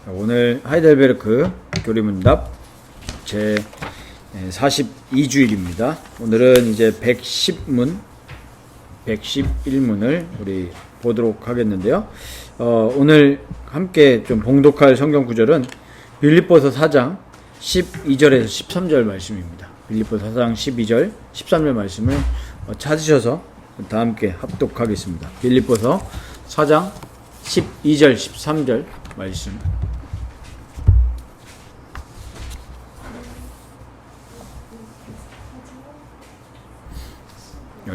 오늘 하이델베르크 교리문답 제 42주일입니다. 오늘은 이제 110문, 111문을 우리 보도록 하겠는데요. 오늘 함께 좀 봉독할 성경 구절은 빌립보서 4장 12절에서 13절 말씀입니다. 빌립보서 4장 12절, 13절 말씀을 찾으셔서 다 함께 합독하겠습니다. 빌립보서 4장 12절, 13절 말씀.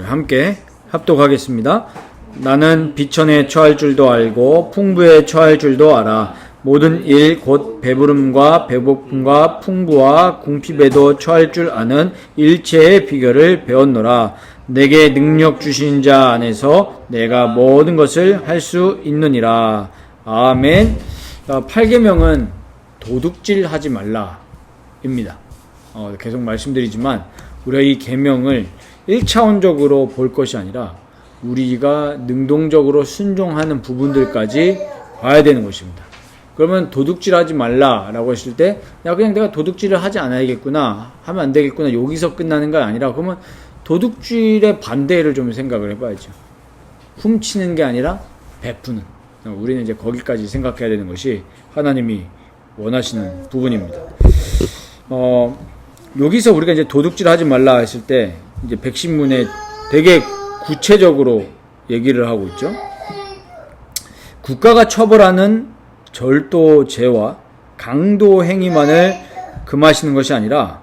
함께 합독하겠습니다. 나는 비천에 처할 줄도 알고 풍부에 처할 줄도 알아. 모든 일 곧 배부름과 배고픔과 풍부와 궁핍에도 처할 줄 아는 일체의 비결을 배웠노라. 내게 능력 주신 자 안에서 내가 모든 것을 할 수 있느니라. 아멘. 8계명은 도둑질하지 말라입니다. 계속 말씀드리지만 우리가 이 계명을 1차원적으로 볼 것이 아니라 우리가 능동적으로 순종하는 부분들까지 봐야 되는 것입니다. 그러면 도둑질하지 말라라고 했을 때 야 그냥 내가 도둑질을 하지 않아야겠구나, 하면 안 되겠구나, 여기서 끝나는 게 아니라 그러면 도둑질의 반대를 좀 생각을 해봐야죠. 훔치는 게 아니라 베푸는, 우리는 이제 거기까지 생각해야 되는 것이 하나님이 원하시는 부분입니다. 여기서 우리가 이제 도둑질하지 말라 했을 때 이제 백신문에 되게 구체적으로 얘기를 하고 있죠. 국가가 처벌하는 절도죄와 강도 행위만을 금하시는 것이 아니라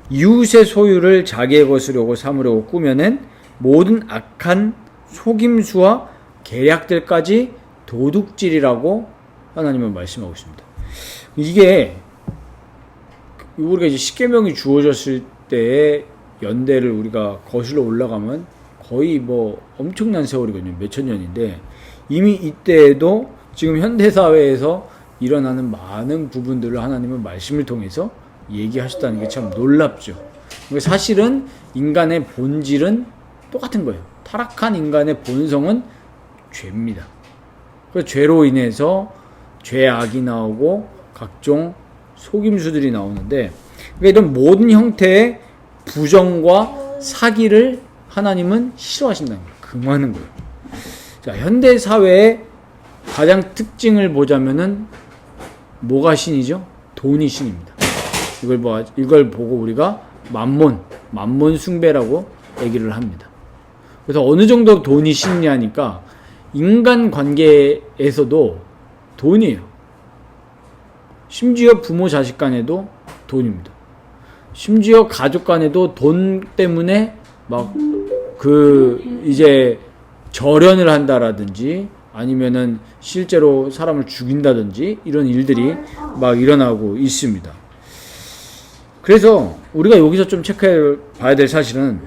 이웃의 소유를 자기의 것으로 삼으려고 꾸며낸 모든 악한 속임수와 계략들까지 도둑질이라고 하나님은 말씀하고 있습니다. 이게 우리가 이제 십계명이 주어졌을 때의 연대를 우리가 거슬러 올라가면 거의 뭐 엄청난 세월이거든요. 몇천 년인데 이미 이때에도 지금 현대사회에서 일어나는 많은 부분들을 하나님은 말씀을 통해서 얘기하셨다는 게 참 놀랍죠. 사실은 인간의 본질은 똑같은 거예요. 타락한 인간의 본성은 죄입니다. 그 죄로 인해서 죄악이 나오고 각종 속임수들이 나오는데 이런 모든 형태의 부정과 사기를 하나님은 싫어하신다는 거예요. 금하는 거예요. 자, 현대 사회의 가장 특징을 보자면은 뭐가 신이죠? 돈이 신입니다. 이걸 보고 우리가 만몬 숭배라고 얘기를 합니다. 그래서 어느 정도 돈이 신냐니까 인간 관계에서도 돈이에요. 심지어 부모 자식 간에도 돈입니다. 심지어 가족 간에도 돈 때문에 이제 절연을 한다라든지 아니면은 실제로 사람을 죽인다든지 이런 일들이 막 일어나고 있습니다. 그래서 우리가 여기서 좀 체크해 봐야 될 사실은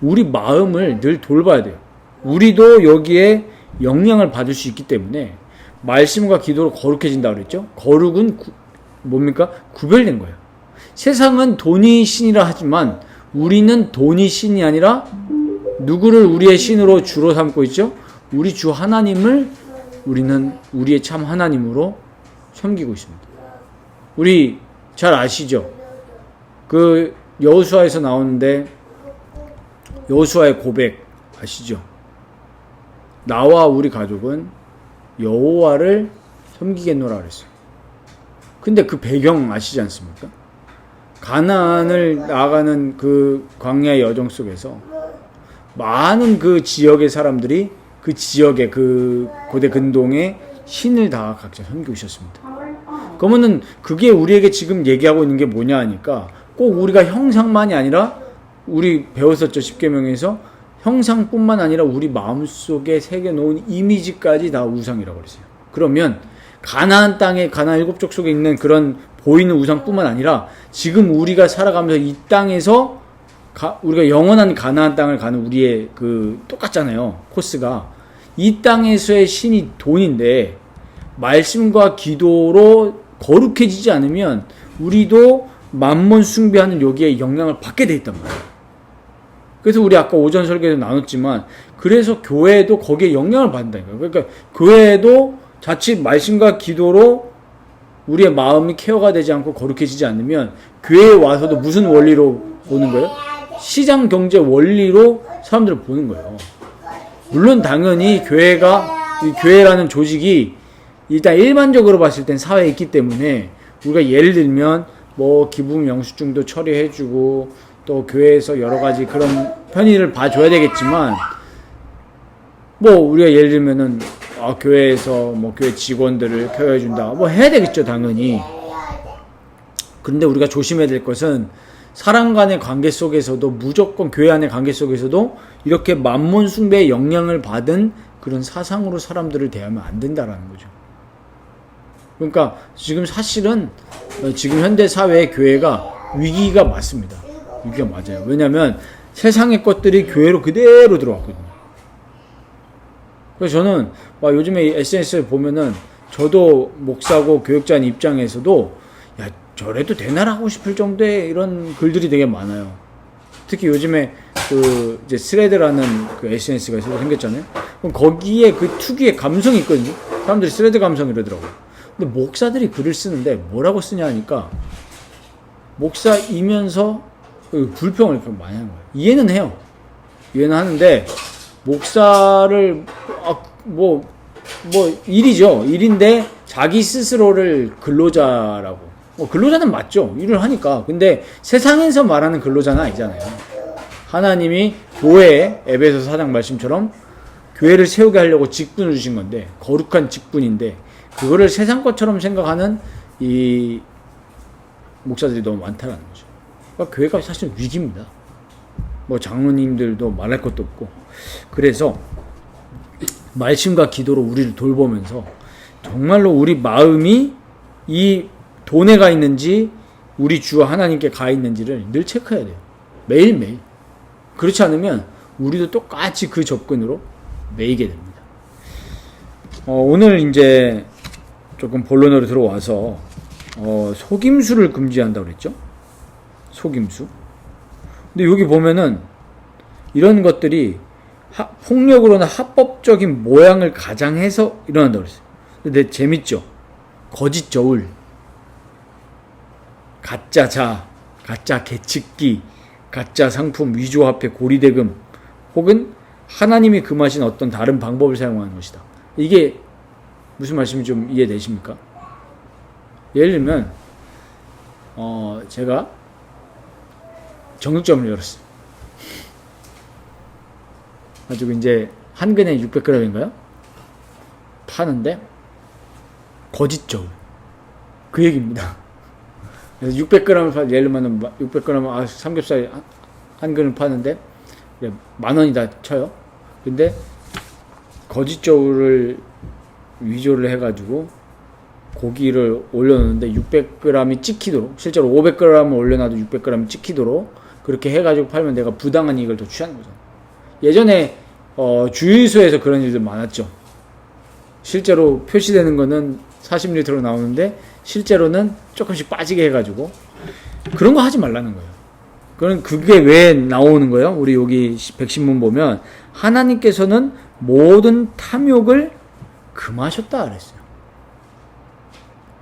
우리 마음을 늘 돌봐야 돼요. 우리도 여기에 영향을 받을 수 있기 때문에 말씀과 기도로 거룩해진다고 그랬죠. 거룩은 뭡니까? 구별된 거예요. 세상은 돈이 신이라 하지만 우리는 돈이 신이 아니라 누구를 우리의 신으로 주로 삼고 있죠? 우리 주 하나님을 우리는 우리의 참 하나님으로 섬기고 있습니다. 우리 잘 아시죠? 그 여호수아에서 나오는데 여호수아의 고백 아시죠? 나와 우리 가족은 여호와를 섬기겠노라 그랬어요. 근데 그 배경 아시지 않습니까? 가나안을 나아가는 그 광야의 여정 속에서 많은 그 지역의 사람들이 그 지역의 그 고대 근동의 신을 다 각자 섬기고 있었습니다. 그러면은 그게 우리에게 지금 얘기하고 있는 게 뭐냐 하니까 꼭 우리가 형상만이 아니라 우리 배웠었죠. 십계명에서 형상뿐만 아니라 우리 마음속에 새겨놓은 이미지까지 다 우상이라고 그랬어요. 그러면 가나안 땅에 가나안 7족 속에 있는 그런 보이는 우상뿐만 아니라 지금 우리가 살아가면서 이 땅에서 우리가 영원한 가나안 땅을 가는 우리의 그 똑같잖아요. 코스가. 이 땅에서의 신이 돈인데 말씀과 기도로 거룩해지지 않으면 우리도 만몬 숭배하는 여기에 영향을 받게 돼 있단 말이에요. 그래서 우리 아까 오전 설계도 나눴지만 그래서 교회도 거기에 영향을 받는다니까요. 그러니까 교회도 자칫 말씀과 기도로 우리의 마음이 케어가 되지 않고 거룩해지지 않으면 교회에 와서도 무슨 원리로 보는 거예요? 시장 경제 원리로 사람들을 보는 거예요. 물론 당연히 이 교회라는 조직이 일단 일반적으로 봤을 땐 사회에 있기 때문에 우리가 예를 들면 뭐 기부금 영수증도 처리해주고 또 교회에서 여러 가지 그런 편의를 봐줘야 되겠지만 뭐 우리가 예를 들면은 교회에서 뭐 교회 직원들을 케어해준다 뭐 해야 되겠죠 당연히. 그런데 우리가 조심해야 될 것은 사람 간의 관계 속에서도 무조건 교회 안의 관계 속에서도 이렇게 만몬 숭배의 영향을 받은 그런 사상으로 사람들을 대하면 안 된다라는 거죠. 그러니까 지금 사실은 지금 현대 사회의 교회가 위기가 맞습니다. 위기가 맞아요. 왜냐하면 세상의 것들이 교회로 그대로 들어왔거든요. 그래서 저는 막 요즘에 SNS를 보면은 저도 목사고 교육자인 입장에서도 야 저래도 되나 하고 싶을 정도의 이런 글들이 되게 많아요. 특히 요즘에 그 이제 스레드라는 그 SNS가 새로 생겼잖아요. 그럼 거기에 그 특유의 감성이 있거든요. 사람들이 스레드 감성 이러더라고요. 근데 목사들이 글을 쓰는데 뭐라고 쓰냐 하니까 목사이면서 그 불평을 이렇게 많이 하는 거예요. 이해는 해요. 이해는 하는데 목사를 일이죠. 일인데 자기 스스로를 근로자라고. 근로자는 맞죠. 일을 하니까. 근데 세상에서 말하는 근로자는 아니잖아요. 하나님이 교회에 에베소 4장 말씀처럼 교회를 세우게 하려고 직분을 주신 건데 거룩한 직분인데 그거를 세상 것처럼 생각하는 이 목사들이 너무 많다는 거죠. 그러니까 교회가 사실 위기입니다. 뭐 장로님들도 말할 것도 없고. 그래서 말씀과 기도로 우리를 돌보면서 정말로 우리 마음이 이 돈에 가 있는지 우리 주 하나님께 가 있는지를 늘 체크해야 돼요. 매일매일. 그렇지 않으면 우리도 똑같이 그 접근으로 매이게 됩니다. 오늘 이제 조금 본론으로 들어와서 속임수를 금지한다고 그랬죠? 속임수. 근데 여기 보면은 이런 것들이 폭력으로나 합법적인 모양을 가장해서 일어난다고 그랬어요. 근데 재밌죠? 거짓 저울, 가짜 자, 가짜 계측기, 가짜 상품 위조화폐 고리대금 혹은 하나님이 금하신 어떤 다른 방법을 사용하는 것이다. 이게 무슨 말씀인지 좀 이해되십니까? 예를 들면 제가 정육점을 열었어요. 가지고 이제 한 근에 600g인가요? 파는데 거짓 저울. 그 얘기입니다. 그래서 600g을 예를 들면 600g 삼겹살 한 근을 파는데 10,000원이다 쳐요. 근데 거짓 저울을 위조를 해가지고 고기를 올려놓는데 600g이 찍히도록, 실제로 500g을 올려놔도 600g이 찍히도록 그렇게 해가지고 팔면 내가 부당한 이익을 더 취하는 거죠. 예전에 주유소에서 그런 일들 많았죠. 실제로 표시되는 거는 40리터로 나오는데 실제로는 조금씩 빠지게 해가지고 그런 거 하지 말라는 거예요. 그게 왜 나오는 거예요? 우리 여기 백신문 보면 하나님께서는 모든 탐욕을 금하셨다 그랬어요.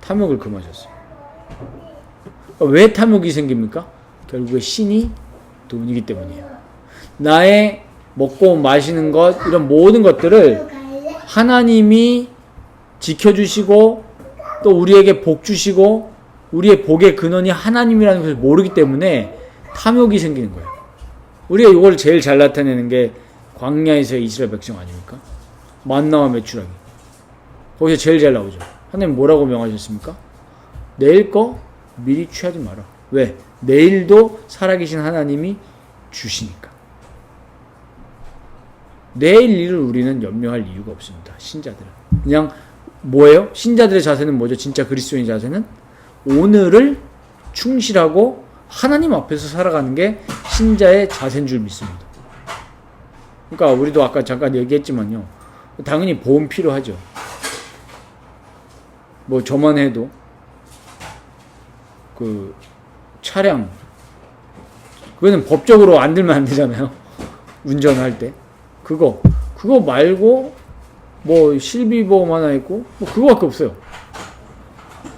탐욕을 금하셨어요. 왜 탐욕이 생깁니까? 결국에 신이 돈이기 때문이에요. 나의 먹고 마시는 것, 이런 모든 것들을 하나님이 지켜주시고 또 우리에게 복 주시고 우리의 복의 근원이 하나님이라는 것을 모르기 때문에 탐욕이 생기는 거예요. 우리가 이걸 제일 잘 나타내는 게 광야에서의 이스라엘 백성 아닙니까? 만나와 메추라기. 거기서 제일 잘 나오죠. 하나님 뭐라고 명하셨습니까? 내일 거 미리 취하지 마라. 왜? 내일도 살아계신 하나님이 주시니까. 내일 일을 우리는 염려할 이유가 없습니다. 신자들은. 그냥 뭐예요? 신자들의 자세는 뭐죠? 진짜 그리스도인의 자세는 오늘을 충실하고 하나님 앞에서 살아가는 게 신자의 자세인 줄 믿습니다. 그러니까 우리도 아까 잠깐 얘기했지만요. 당연히 보험 필요하죠. 뭐 저만 해도 그 차량 그거는 법적으로 안 들면 안 되잖아요. 운전할 때. 그거 말고 뭐 실비보험 하나 있고 뭐 그거밖에 없어요.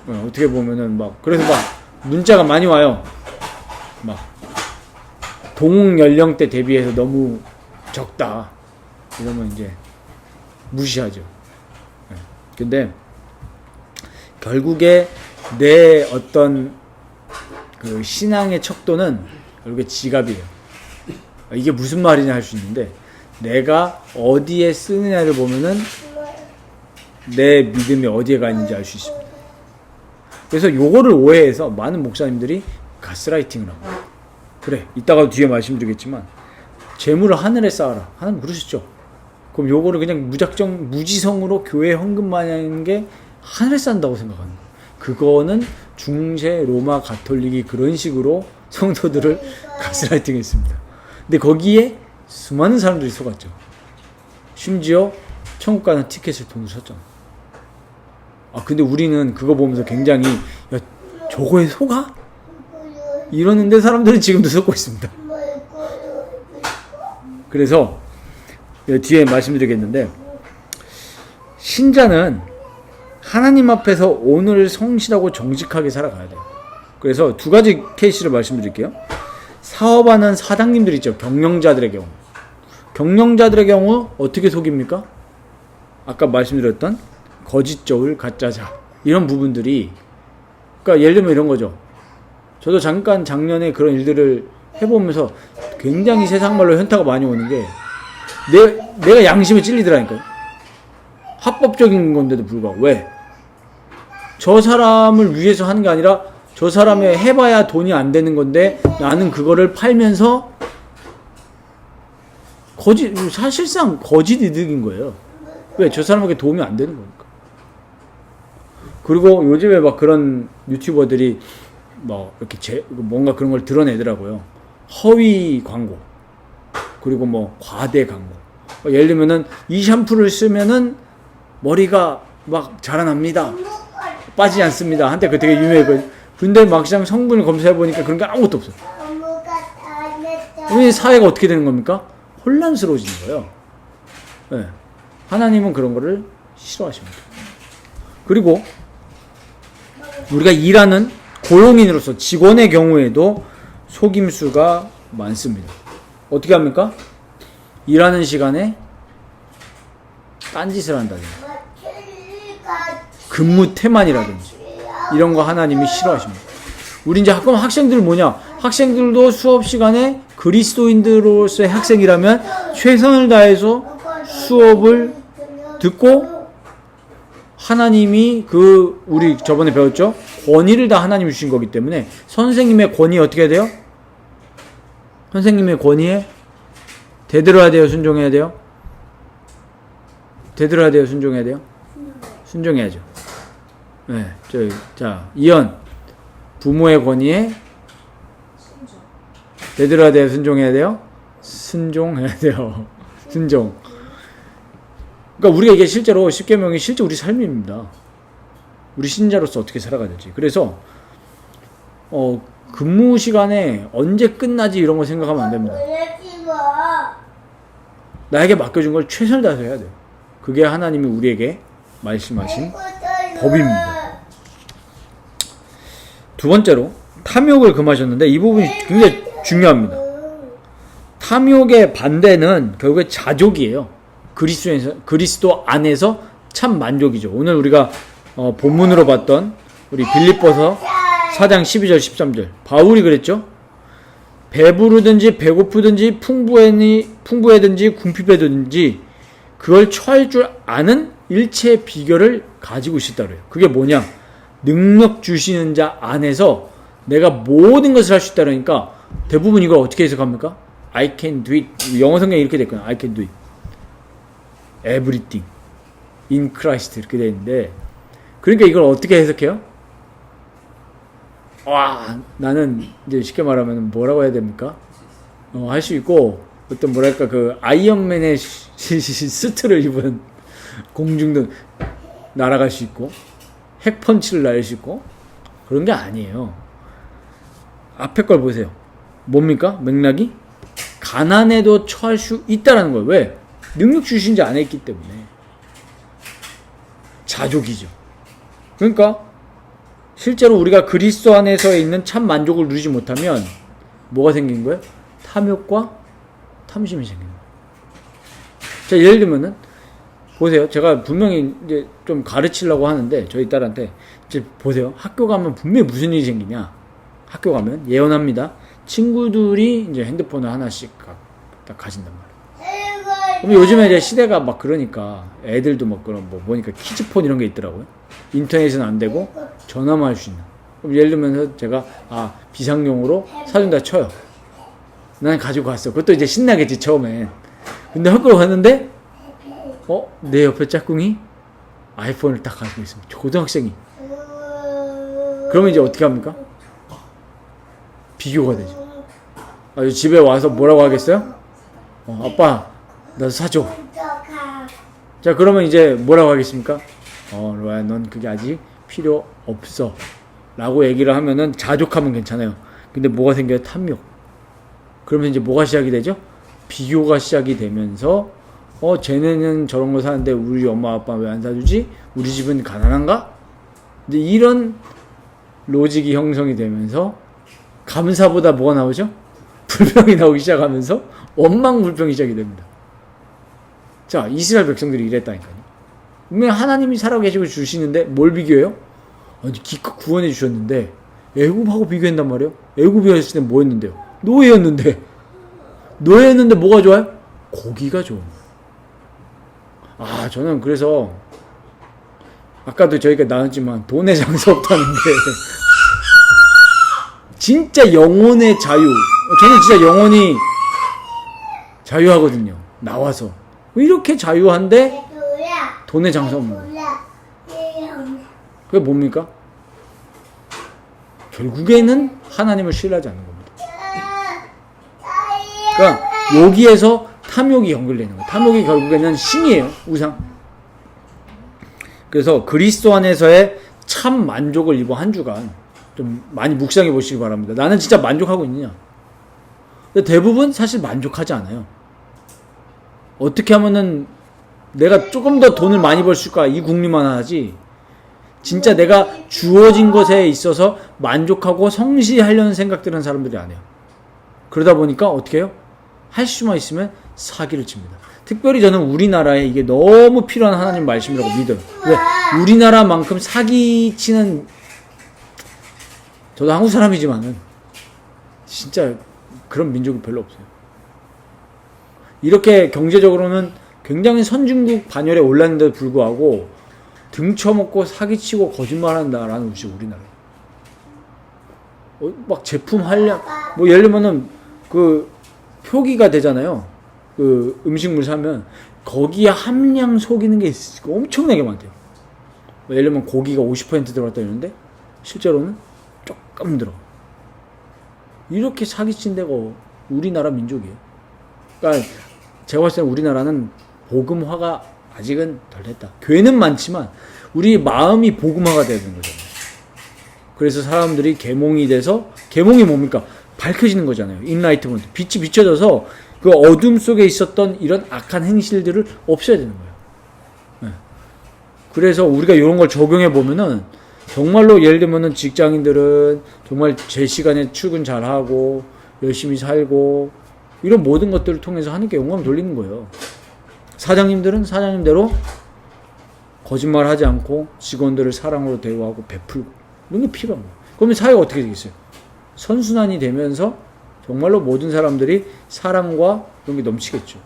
어떻게 보면은 막 그래서 막 문자가 많이 와요. 막 동응 연령대 대비해서 너무 적다 이러면 이제 무시하죠. 근데 결국에 내 어떤 그 신앙의 척도는 결국에 지갑이에요. 이게 무슨 말이냐 할 수 있는데, 내가 어디에 쓰느냐를 보면은 내 믿음이 어디에 가 있는지 알 수 있습니다. 그래서 요거를 오해해서 많은 목사님들이 가스라이팅을 합니다. 그래, 이따가 뒤에 말씀드리겠지만 재물을 하늘에 쌓아라. 하나님 그러셨죠. 그럼 요거를 그냥 무지성으로 교회 헌금만 하는 게 하늘에 쌓는다고 생각하는 거예요. 그거는 중세 로마 가톨릭이 그런 식으로 성도들을 가스라이팅 했습니다. 근데 거기에 수많은 사람들이 속았죠. 심지어 천국 가는 티켓을 돈으로 샀잖아. 근데 우리는 그거 보면서 굉장히, 야, 저거에 속아? 이러는데 사람들은 지금도 속고 있습니다. 그래서 뒤에 말씀드리겠는데, 신자는 하나님 앞에서 오늘 성실하고 정직하게 살아가야 돼요. 그래서 두 가지 케이스를 말씀드릴게요. 사업하는 사장님들 있죠. 경영자들의 경우. 경영자들의 경우 어떻게 속입니까? 아까 말씀드렸던 거짓 저울, 가짜자, 이런 부분들이, 그러니까 예를 들면 이런 거죠. 저도 잠깐 작년에 그런 일들을 해보면서 굉장히 세상 말로 현타가 많이 오는 게, 내가 양심에 찔리더라니까요. 합법적인 건데도 불구하고. 왜? 저 사람을 위해서 하는 게 아니라 저 사람이 해봐야 돈이 안 되는 건데 나는 그거를 팔면서 사실상 거짓 이득인 거예요. 왜? 저 사람에게 도움이 안 되는 거니까. 그리고 요즘에 막 그런 유튜버들이 막 이렇게 뭔가 그런 걸 드러내더라고요. 허위 광고. 그리고 뭐 과대 광고. 예를 들면은 이 샴푸를 쓰면은 머리가 막 자라납니다. 빠지지 않습니다. 한때 그 되게 유명했거든요. 근데 막상 성분을 검사해보니까 그런 게 아무것도 없어요. 우리 사회가 어떻게 되는 겁니까? 혼란스러워지는 거예요. 네. 하나님은 그런 거를 싫어하십니다. 그리고 우리가 일하는 고용인으로서 직원의 경우에도 속임수가 많습니다. 어떻게 합니까? 일하는 시간에 딴짓을 한다든지 근무 태만이라든지 이런 거 하나님이 싫어하십니다. 우리 이제 학생들 뭐냐? 학생들도 수업 시간에 그리스도인들로서의 학생이라면 최선을 다해서 수업을 듣고, 하나님이 우리 저번에 배웠죠? 권위를 다 하나님이 주신 거기 때문에 선생님의 권위 어떻게 해야 돼요? 선생님의 권위에 대들어야 돼요? 순종해야 돼요? 대들어야 돼요? 순종해야 돼요? 순종해야죠. 네, 자, 이현. 부모의 권위에 대들어야 돼요? 순종해야 돼요? 순종해야 돼요. 순종. 그러니까 우리가 이게 실제로 10계명이 실제 우리 삶입니다. 우리 신자로서 어떻게 살아가야 될지. 그래서 근무 시간에 언제 끝나지 이런 거 생각하면 안 됩니다. 나에게 맡겨준 걸 최선을 다해서 해야 돼요. 그게 하나님이 우리에게 말씀하신 법입니다. 두 번째로 탐욕을 금하셨는데, 이 부분이 굉장히 중요합니다. 탐욕의 반대는 결국에 자족이에요. 그리스도 안에서 참 만족이죠. 오늘 우리가 본문으로 봤던 우리 빌립보서 4장 12절 13절, 바울이 그랬죠. 배부르든지 배고프든지 풍부하든지 궁핍하든지 그걸 처할 줄 아는 일체의 비결을 가지고 있었다 그래요. 그게 뭐냐? 능력 주시는 자 안에서 내가 모든 것을 할 수 있다 그러니까, 대부분 이걸 어떻게 해석합니까? I can do it. 영어 성경에 이렇게 됐거든요. I can do it. Everything in Christ 이렇게 되어 있는데, 그러니까 이걸 어떻게 해석해요? 나는 이제 쉽게 말하면 뭐라고 해야 됩니까? 할 수 있고, 어떤 뭐랄까 그 아이언맨의 수트를 입은 공중도 날아갈 수 있고 핵펀치를 날릴 수 있고, 그런 게 아니에요. 앞에 걸 보세요. 뭡니까? 맥락이? 가난에도 처할 수 있다라는 거예요. 왜? 능력 주신 지 안 했기 때문에. 자족이죠. 그러니까 실제로 우리가 그리스도 안에서 있는 참 만족을 누리지 못하면 뭐가 생긴 거예요? 탐욕과 탐심이 생긴 거예요. 자, 예를 들면은 보세요. 제가 분명히 이제 좀 가르치려고 하는데 저희 딸한테 이제 보세요. 학교 가면 분명히 무슨 일이 생기냐? 학교 가면 예언합니다. 친구들이 이제 핸드폰을 하나씩 딱 가진단 말이에요. 그럼 요즘에 이제 시대가 막 그러니까 애들도 막 그런 뭐 보니까 키즈폰 이런 게 있더라고요. 인터넷은 안 되고 전화만 할 수 있는. 그럼 예를 들면서 제가 비상용으로 사준다 쳐요. 난 가지고 갔어. 그것도 이제 신나겠지 처음엔. 근데 학교로 갔는데 내 옆에 짝꿍이 아이폰을 딱 가지고 있습니다. 고등학생이. 그러면 이제 어떻게 합니까? 비교가 되죠. 집에 와서 뭐라고 하겠어요? 아빠, 나도 사줘. 자, 그러면 이제 뭐라고 하겠습니까? 로아야, 넌 그게 아직 필요 없어. 라고 얘기를 하면은 자족하면 괜찮아요. 근데 뭐가 생겨요? 탐욕. 그러면 이제 뭐가 시작이 되죠? 비교가 시작이 되면서 쟤네는 저런 거 사는데 우리 엄마 아빠 왜 안 사주지? 우리 집은 가난한가? 근데 이런 로직이 형성이 되면서 감사보다 뭐가 나오죠? 불평이 나오기 시작하면서 원망불평이 시작이 됩니다. 자, 이스라엘 백성들이 이랬다니까요. 분명히 하나님이 살아계시고 주시는데 뭘 비교해요? 기껏 구원해 주셨는데 애굽하고 비교한단 말이에요. 애굽이 했을 때 뭐 했는데요? 노예였는데 뭐가 좋아요? 고기가 좋은 거예요. 저는 그래서 아까도 저희가 나눴지만 돈의 장사 없다는데 진짜 영혼의 자유. 저는 진짜 영혼이 자유하거든요. 나와서. 이렇게 자유한데 돈의 장사 없는 거예요. 그게 뭡니까? 결국에는 하나님을 신뢰하지 않는 겁니다. 그러니까 여기에서 탐욕이 연결되는 거예요. 탐욕이 결국에는 신이에요. 우상. 그래서 그리스도 안에서의 참 만족을 이번 한 주간 좀 많이 묵상해 보시기 바랍니다. 나는 진짜 만족하고 있느냐? 근데 대부분 사실 만족하지 않아요. 어떻게 하면은 내가 조금 더 돈을 많이 벌 수 있을까? 이 궁리만 하지. 진짜 내가 주어진 것에 있어서 만족하고 성실하려는 생각들은 사람들이 안 해요. 그러다 보니까 어떻게 해요? 할 수만 있으면 사기를 칩니다. 특별히 저는 우리나라에 이게 너무 필요한 하나님 말씀이라고 믿어요. 왜? 우리나라만큼 사기치는, 저도 한국 사람이지만은 진짜 그런 민족이 별로 없어요. 이렇게 경제적으로는 굉장히 선진국 반열에 올랐는데도 불구하고 등쳐먹고 사기치고 거짓말한다라는 것이 우리나라. 막 제품 한량, 뭐 예를 들면은 그 표기가 되잖아요. 그 음식물 사면 거기에 함량 속이는 게 엄청나게 많대요. 예를 들면 고기가 50% 들어갔다 이러는데 실제로는 조금 들어. 이렇게 사기친 데가 우리나라 민족이에요. 그러니까 제가 봤을 때 우리나라는 복음화가 아직은 덜 됐다. 교회는 많지만 우리 마음이 복음화가 되는 거잖아요. 그래서 사람들이 계몽이 돼서, 계몽이 뭡니까? 밝혀지는 거잖아요. 인라이트먼트. 빛이 비춰져서 그 어둠 속에 있었던 이런 악한 행실들을 없애야 되는 거예요. 네. 그래서 우리가 이런 걸 적용해 보면은 정말로 예를 들면은 직장인들은 정말 제 시간에 출근 잘하고 열심히 살고 이런 모든 것들을 통해서 하나님께 영광을 돌리는 거예요. 사장님들은 사장님대로 거짓말하지 않고 직원들을 사랑으로 대우하고 베풀고 이런 게 필요한 거예요. 그러면 사회가 어떻게 되겠어요? 선순환이 되면서 정말로 모든 사람들이 사랑과 이런 게 넘치겠죠.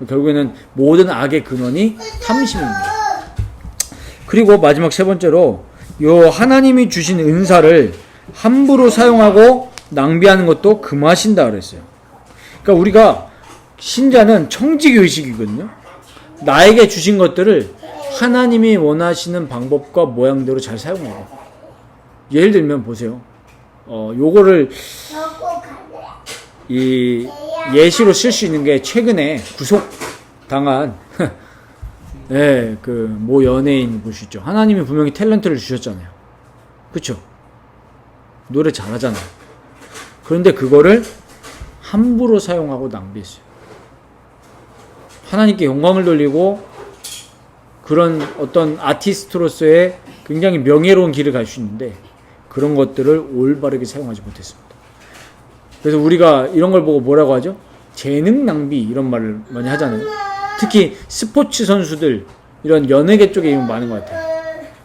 결국에는 모든 악의 근원이 탐심입니다. 그리고 마지막 세 번째로 요 하나님이 주신 은사를 함부로 사용하고 낭비하는 것도 금하신다 그랬어요. 그러니까 우리가 신자는 청지기의식이거든요. 나에게 주신 것들을 하나님이 원하시는 방법과 모양대로 잘 사용하고. 예를 들면 보세요. 요거를 이 예시로 쓸 수 있는 게 최근에 구속당한 네, 그 모 연예인 보시죠. 하나님이 분명히 탤런트를 주셨잖아요. 그렇죠? 노래 잘하잖아요. 그런데 그거를 함부로 사용하고 낭비했어요. 하나님께 영광을 돌리고 그런 어떤 아티스트로서의 굉장히 명예로운 길을 갈 수 있는데 그런 것들을 올바르게 사용하지 못했습니다. 그래서 우리가 이런 걸 보고 뭐라고 하죠? 재능 낭비 이런 말을 많이 하잖아요. 특히 스포츠 선수들 이런 연예계 쪽에 많은 것 같아요.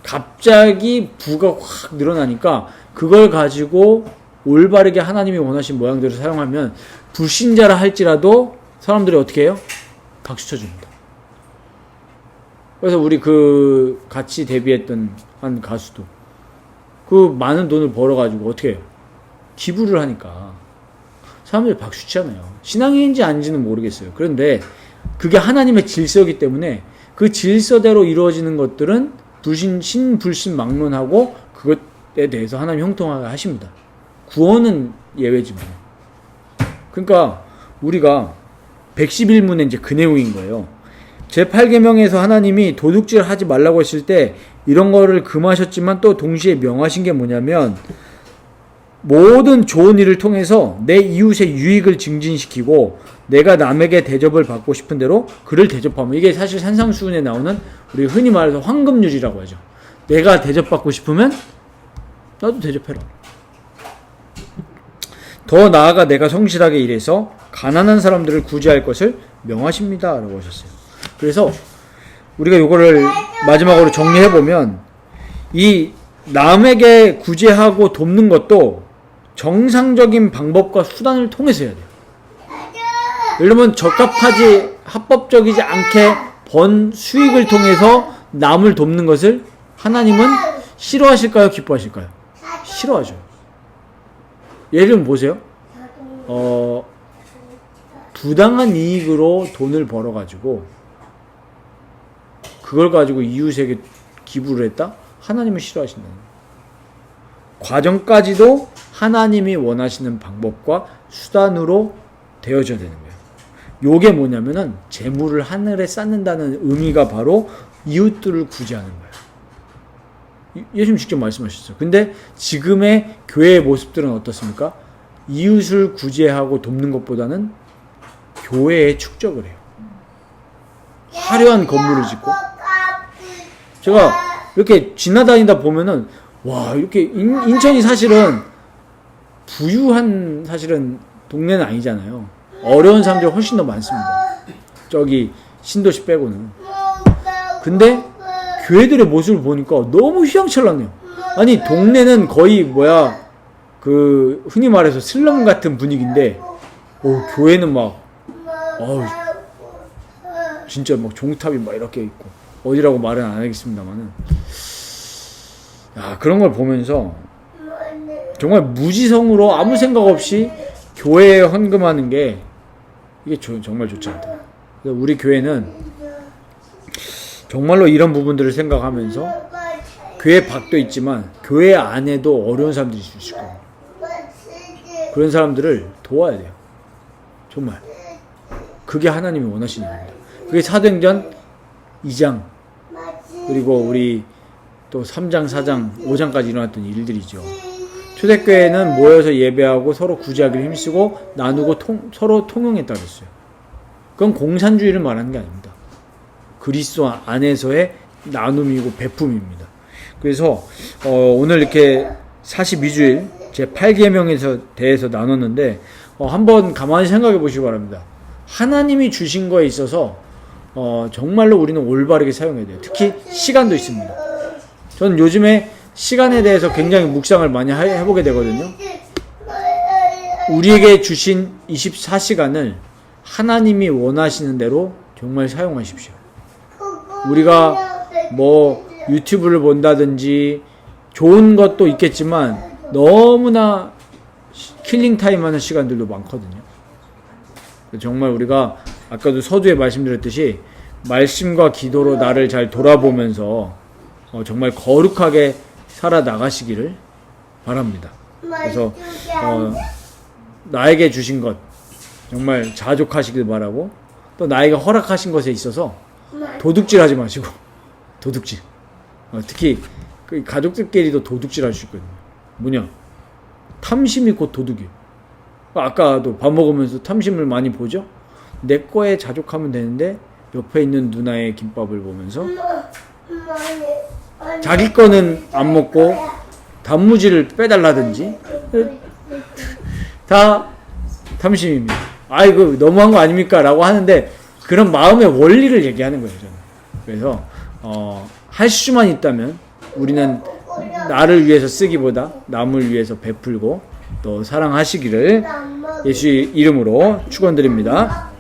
갑자기 부가 확 늘어나니까 그걸 가지고 올바르게 하나님이 원하신 모양대로 사용하면 불신자라 할지라도 사람들이 어떻게 해요? 박수 쳐줍니다. 그래서 우리 같이 데뷔했던 한 가수도 그 많은 돈을 벌어가지고 어떻게 해요? 기부를 하니까 사람들이 박수 치잖아요. 신앙인지 아닌지는 모르겠어요. 그런데 그게 하나님의 질서이기 때문에 그 질서대로 이루어지는 것들은 신불신막론하고 그것에 대해서 하나님 형통하게 하십니다. 구원은 예외지만. 그러니까 우리가 111문에 이제 그 내용인 거예요. 제8계명에서 하나님이 도둑질 하지 말라고 했을 때 이런 거를 금하셨지만 또 동시에 명하신 게 뭐냐면 모든 좋은 일을 통해서 내 이웃의 유익을 증진시키고 내가 남에게 대접을 받고 싶은 대로 그를 대접하면 이게 사실 산상수훈에 나오는 우리 흔히 말해서 황금률이라고 하죠. 내가 대접받고 싶으면 나도 대접해라. 더 나아가 내가 성실하게 일해서 가난한 사람들을 구제할 것을 명하십니다 라고 하셨어요. 그래서 우리가 이거를 마지막으로 정리해보면 이 남에게 구제하고 돕는 것도 정상적인 방법과 수단을 통해서 해야 돼요. 예를 들면 적합하지 합법적이지 않게 번 수익을 통해서 남을 돕는 것을 하나님은 싫어하실까요? 기뻐하실까요? 싫어하죠. 예를 들면 보세요. 부당한 이익으로 돈을 벌어가지고 그걸 가지고 이웃에게 기부를 했다? 하나님은 싫어하신다는 거예요. 과정까지도 하나님이 원하시는 방법과 수단으로 되어져야 되는 거예요. 요게 뭐냐면은 재물을 하늘에 쌓는다는 의미가 바로 이웃들을 구제하는 거예요. 예수님 직접 말씀하셨어요. 근데 지금의 교회의 모습들은 어떻습니까? 이웃을 구제하고 돕는 것보다는 교회에 축적을 해요. 화려한 건물을 짓고 제가 이렇게 지나다니다 보면은 와 이렇게 인천이 사실은 부유한 사실은 동네는 아니잖아요. 어려운 사람들이 훨씬 더 많습니다. 저기 신도시 빼고는. 근데 교회들의 모습을 보니까 너무 휘황찬란해요. 아니 동네는 거의 흔히 말해서 슬럼 같은 분위기인데 교회는 막 진짜 막 종탑이 막 이렇게 있고 어디라고 말은 안 하겠습니다만은 그런 걸 보면서 정말 무지성으로 아무 생각 없이 교회에 헌금하는 게 이게 정말 좋지 않다. 그래서 우리 교회는 정말로 이런 부분들을 생각하면서 교회 밖도 있지만 교회 안에도 어려운 사람들이 있을 거예요. 그런 사람들을 도와야 돼요. 정말. 그게 하나님이 원하시는 겁니다. 그게 사도행전 2장 그리고 우리 또 3장, 4장, 5장까지 일어났던 일들이죠. 초대교회는 모여서 예배하고 서로 구제하기를 힘쓰고 나누고 서로 통용했다 그랬어요. 그건 공산주의를 말하는 게 아닙니다. 그리스도 안에서의 나눔이고 베품입니다. 그래서 오늘 이렇게 42주일 제8계명에 대해서 나눴는데 한번 가만히 생각해 보시기 바랍니다. 하나님이 주신 거에 있어서 정말로 우리는 올바르게 사용해야 돼요. 특히 시간도 있습니다. 저는 요즘에 시간에 대해서 굉장히 묵상을 많이 해보게 되거든요. 우리에게 주신 24시간을 하나님이 원하시는 대로 정말 사용하십시오. 우리가 유튜브를 본다든지 좋은 것도 있겠지만 너무나 킬링타임 하는 시간들도 많거든요. 정말 우리가 아까도 서두에 말씀드렸듯이 말씀과 기도로 나를 잘 돌아보면서 정말 거룩하게 살아나가시기를 바랍니다. 그래서 나에게 주신 것 정말 자족하시길 바라고 또 나에게 허락하신 것에 있어서 도둑질 하지 마시고 도둑질 특히 가족들끼리도 도둑질 할 수 있거든요. 뭐냐 탐심이 곧 도둑이에요. 아까도 밥 먹으면서 탐심을 많이 보죠. 내 거에 자족하면 되는데 옆에 있는 누나의 김밥을 보면서 자기 거는 안 먹고 단무지를 빼달라든지 다 탐심입니다. 아이고 너무한 거 아닙니까? 라고 하는데 그런 마음의 원리를 얘기하는 거예요. 저는. 그래서 할 수만 있다면 우리는 나를 위해서 쓰기보다 남을 위해서 베풀고 또 사랑하시기를 예수의 이름으로 축원드립니다.